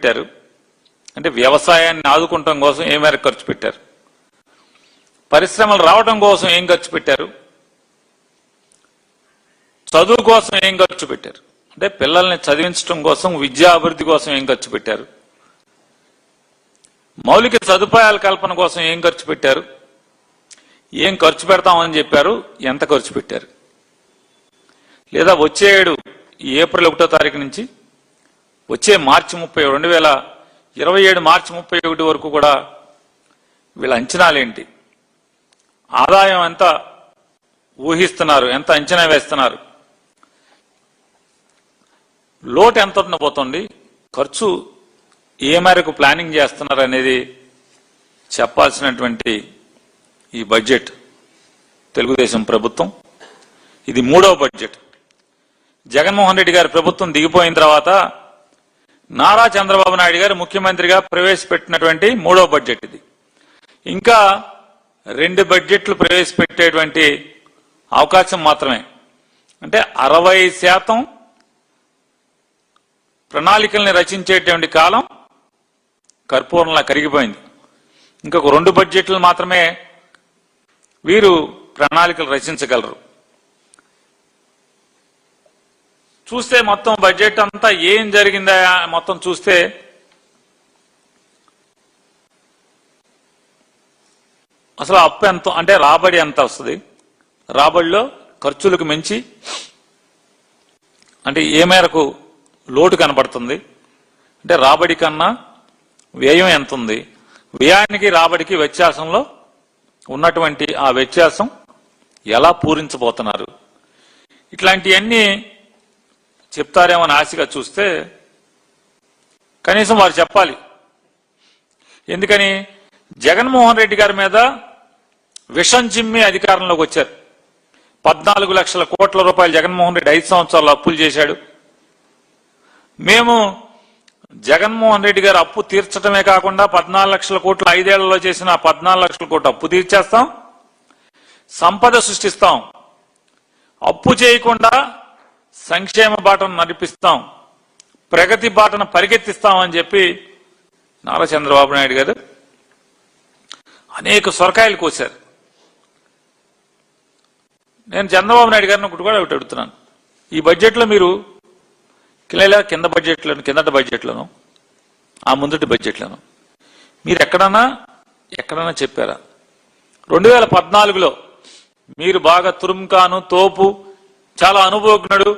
పెట్టారు? అంటే వ్యవసాయాన్ని ఆదుకుంటం కోసం ఏ మేరకు ఖర్చు పెట్టారు? పరిశ్రమలు రావడం కోసం ఏం ఖర్చు పెట్టారు? చదువు కోసం ఏం ఖర్చు పెట్టారు? అంటే పిల్లల్ని చదివించడం కోసం, విద్యా అభివృద్ధి కోసం ఏం ఖర్చు పెట్టారు? మౌలిక సదుపాయాల కల్పన కోసం ఏం ఖర్చు పెట్టారు? ఏం ఖర్చు పెడతామని చెప్పారు? ఎంత ఖర్చు పెట్టారు? లేదా వచ్చే ఏడు ఏప్రిల్ 1వ తారీఖు నుంచి వచ్చే మార్చి 2027 మార్చి 31 వరకు కూడా వీళ్ళ అంచనాలేంటి? ఆదాయం ఎంత ఊహిస్తున్నారు? ఎంత అంచనా వేస్తున్నారు? లోటు ఎంత ఉండబోతోంది? ఖర్చు ఏ మేరకు ప్లానింగ్ చేస్తున్నారు అనేది చెప్పాల్సినటువంటి ఈ బడ్జెట్ తెలుగుదేశం ప్రభుత్వం. ఇది 3వ బడ్జెట్. జగన్మోహన్ రెడ్డి గారి ప్రభుత్వం దిగిపోయిన తర్వాత నారా చంద్రబాబు నాయుడు గారు ముఖ్యమంత్రిగా ప్రవేశపెట్టినటువంటి 3వ బడ్జెట్ ఇది. ఇంకా 2 బడ్జెట్లు ప్రవేశపెట్టేటువంటి అవకాశం మాత్రమే. అంటే 60% ప్రణాళికల్ని రచించేటువంటి కాలం కర్పూరంలా కరిగిపోయింది. ఇంకొక 2 బడ్జెట్లు మాత్రమే వీరు ప్రణాళికలు రచించగలరు. చూస్తే మొత్తం బడ్జెట్ అంతా ఏం జరిగిందా మొత్తం చూస్తే అసలు అప్పు ఎంత, అంటే రాబడి ఎంత వస్తుంది, రాబడిలో ఖర్చులకు మించి అంటే ఏ మేరకు లోటు కనబడుతుంది, అంటే రాబడి కన్నా వ్యయం ఎంత ఉంది, వ్యయానికి రాబడికి వ్యత్యాసంలో ఉన్నటువంటి ఆ వ్యత్యాసం ఎలా పూరించబోతున్నారు, ఇట్లాంటివన్నీ చెప్తారేమని ఆశగా చూస్తే కనీసం వారు చెప్పాలి. ఎందుకని జగన్మోహన్ రెడ్డి గారి మీద విషం చిమ్మి అధికారంలోకి వచ్చారు. 14 లక్షల కోట్ల రూపాయలు జగన్మోహన్ రెడ్డి 5 సంవత్సరాలు అప్పులు చేశాడు. మేము జగన్మోహన్ రెడ్డి గారు అప్పు తీర్చడమే కాకుండా 14 లక్షల కోట్లు 5 ఏళ్లలో చేసిన 14 లక్షల కోట్లు అప్పు తీర్చేస్తాం, సంపద సృష్టిస్తాం, అప్పు చేయకుండా సంక్షేమ బాటను నడిపిస్తాం, ప్రగతి బాటను పరిగెత్తిస్తామని చెప్పి నారా చంద్రబాబు నాయుడు గారు అనేక సొరకాయలు కోశారు. నేను చంద్రబాబు నాయుడు గారిని ఒకటి కూడా అడుగుతున్నాను. ఈ బడ్జెట్లో మీరు కిందటి బడ్జెట్లను ఆ ముందటి బడ్జెట్లను మీరు ఎక్కడన్నా చెప్పారా? 2014లో మీరు బాగా తురుంకాను, తోపు, చాలా అనుభవజ్ఞుడు,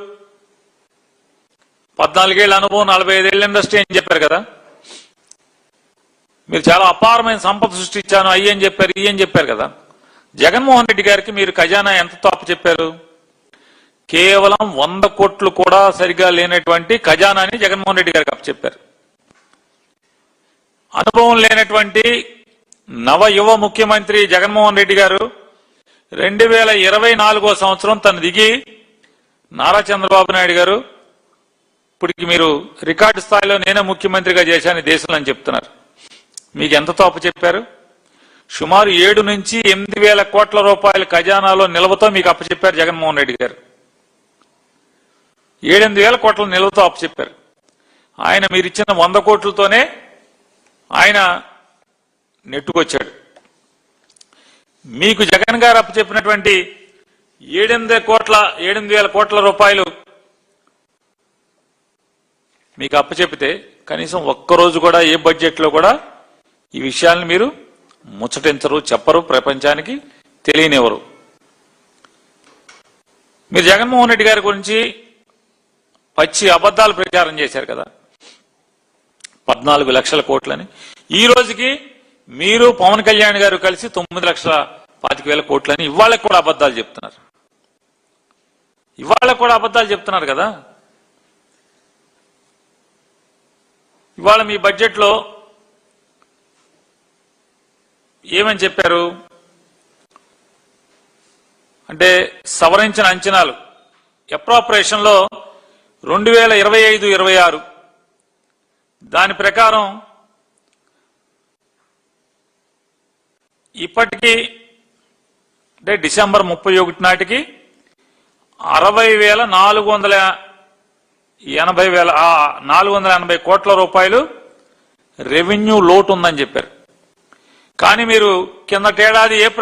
14 ఏళ్ల అనుభవం, 45 ఏళ్ల ఇండస్ట్రీ అని చెప్పారు కదా. మీరు చాలా అపారమైన సంపద సృష్టించాను అయ్యని చెప్పారు, ఇయ్యని చెప్పారు కదా. జగన్మోహన్ రెడ్డి గారికి మీరు ఖజానా ఎంత తప్పు చెప్పారు? కేవలం 100 కోట్లు కూడా సరిగా లేనటువంటి ఖజానాని జగన్మోహన్ రెడ్డి గారికి అప్పచెప్పారు. అనుభవం లేనటువంటి నవ యువ ముఖ్యమంత్రి జగన్మోహన్ రెడ్డి గారు 2024వ సంవత్సరం తను దిగి నారా చంద్రబాబు నాయుడు గారు ఇప్పటికి మీరు రికార్డు స్థాయిలో నేనే ముఖ్యమంత్రిగా చేశాను దేశంలో అని చెప్తున్నారు. మీకు ఎంత తోపు చెప్పారు? సుమారు 7 నుంచి 8 వేల కోట్ల రూపాయల ఖజానాలో నిల్వతో మీకు అప్పచెప్పారు జగన్మోహన్ రెడ్డి గారు. 7-8 వేల కోట్ల నిల్వతో అప్పచెప్పారు. ఆయన మీరు ఇచ్చిన 100 కోట్లతోనే ఆయన నెట్టుకొచ్చాడు. మీకు జగన్ గారు అప్పచెప్పినటువంటి 7-8 వేల కోట్ల రూపాయలు మీకు అప్పచెప్పితే కనీసం ఒక్కరోజు కూడా ఏ బడ్జెట్లో కూడా ఈ విషయాలను మీరు ముచ్చటించరు, చెప్పరు, ప్రపంచానికి తెలియనివ్వరు. మీరు జగన్మోహన్ రెడ్డి గారి గురించి పచ్చి అబద్ధాలు ప్రచారం చేశారు కదా, 14 లక్షల కోట్లని. ఈ రోజుకి మీరు పవన్ కళ్యాణ్ గారు కలిసి 9,25,000 కోట్లని ఇవాళకి కూడా అబద్ధాలు చెప్తున్నారు. ఇవాళ కూడా అబద్ధాలు చెప్తున్నారు కదా. ఇవాళ మీ బడ్జెట్లో ఏమని చెప్పారు అంటే సవరించిన అంచనాలు అప్రాపరేషన్లో 2025-26 దాని ప్రకారం ఇప్పటికీ అంటే డిసెంబర్ 31 నాటికి 60,480 కోట్ల రూపాయలు రెవెన్యూ లోటు ఉందని చెప్పారు. కానీ మీరు కిందటేడాది